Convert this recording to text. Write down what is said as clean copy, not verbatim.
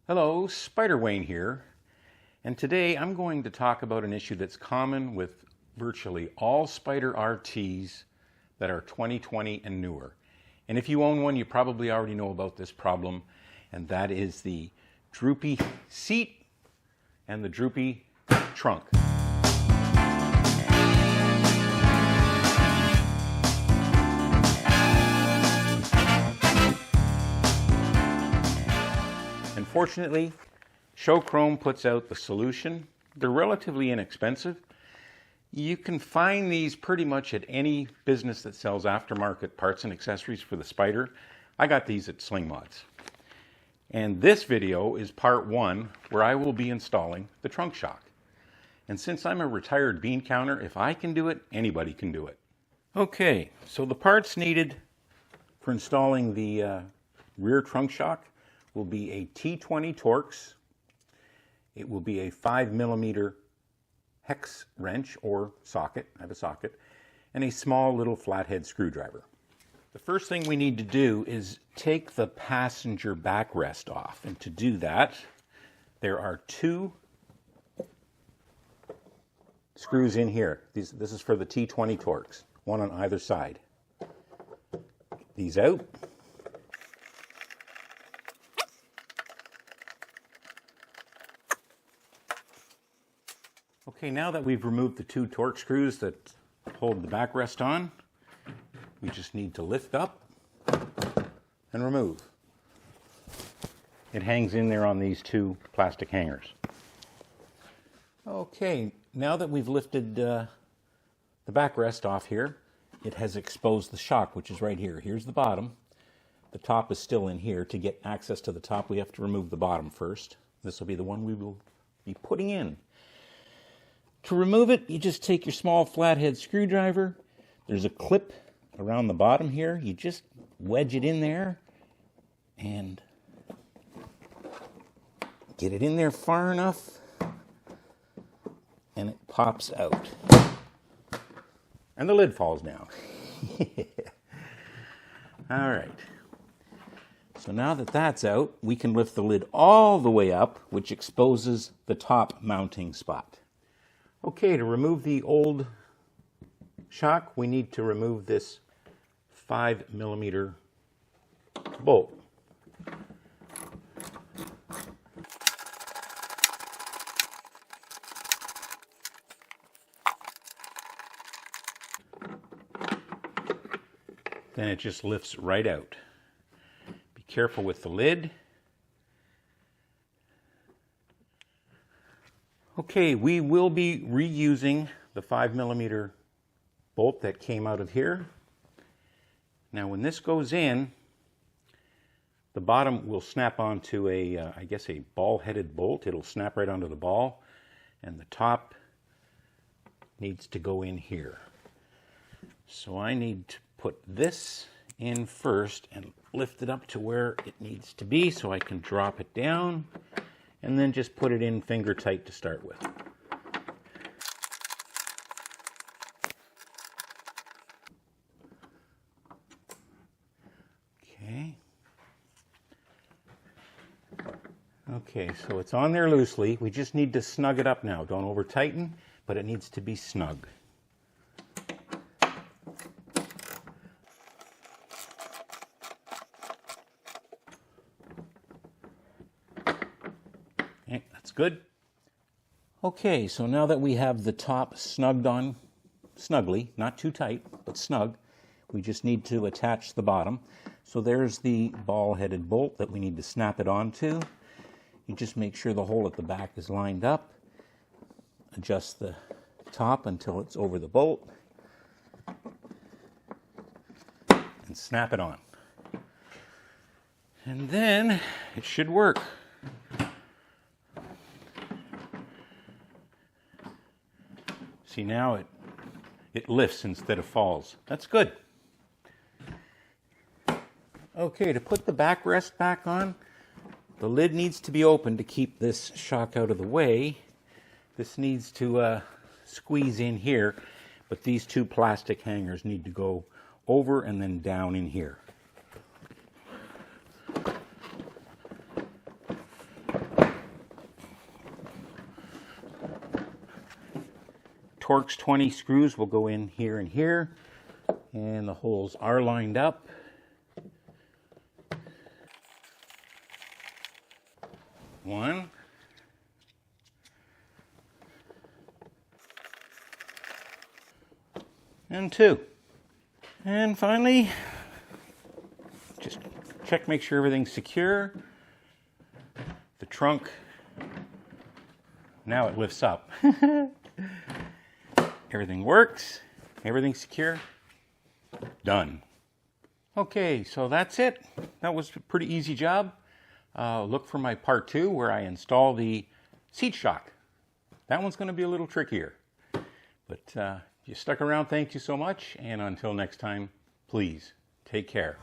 Hello, Spider Wayne here, and today I'm going to talk about an issue that's common with virtually all Spyder RTs that are 2020 and newer. And if you own one, you probably already know about this problem, and that is the droopy seat and the droopy trunk. Unfortunately, Showchrome puts out the solution. They're relatively inexpensive. You can find these pretty much at any business that sells aftermarket parts and accessories for the Spyder. I got these at Slingmods. And this video is part one where I will be installing the trunk shock. And since I'm a retired bean counter, if I can do it, anybody can do it. Okay, so the parts needed for installing the rear trunk shock will be a T20 Torx. It will be a 5mm hex wrench or socket, I have a socket, and a small little flathead screwdriver. The first thing we need to do is take the passenger backrest off, and to do that, there are two screws in here. This is for the T20 Torx, one on either side. Get these out. Okay, now that we've removed the two Torx screws that hold the backrest on, we just need to lift up and remove. It hangs in there on these two plastic hangers. Okay, now that we've lifted the backrest off here, it has exposed the shock, which is right here. Here's the bottom. The top is still in here. To get access to the top, we have to remove the bottom first. This will be the one we will be putting in. To remove it, you just take your small flathead screwdriver. There's a clip around the bottom here. You just wedge it in there and get it in there far enough, and it pops out. And the lid falls down. All right. So now that that's out, we can lift the lid all the way up, which exposes the top mounting spot. Okay, to remove the old shock, we need to remove this 5mm bolt. Then it just lifts right out. Be careful with the lid. Okay, we will be reusing the 5mm bolt that came out of here. Now when this goes in, the bottom will snap onto I guess a ball-headed bolt. It'll snap right onto the ball, and the top needs to go in here. So I need to put this in first and lift it up to where it needs to be so I can drop it down, and then just put it in finger tight to start with. Okay, so it's on there loosely. We just need to snug it up now. Don't over tighten, but it needs to be snug. Okay, that's good. Okay, so now that we have the top snugged on snugly, not too tight, but snug, we just need to attach the bottom. So there's the ball-headed bolt that we need to snap it onto. You just make sure the hole at the back is lined up. Adjust the top until it's over the bolt. And snap it on. And then it should work. See, now it lifts instead of falls. That's good. Okay, to put the backrest back on, the lid needs to be open to keep this shock out of the way. This needs to squeeze in here, but these two plastic hangers need to go over and then down in here. Torx 20 screws will go in here and here, and the holes are lined up. One. And two. And finally, just check, make sure everything's secure. The trunk, now it lifts up. Everything works, everything's secure, done. Okay, so that's it. That was a pretty easy job. Look for my part 2 where I install the seat shock. That one's going to be a little trickier. But if you stuck around, thank you so much. And until next time, please take care.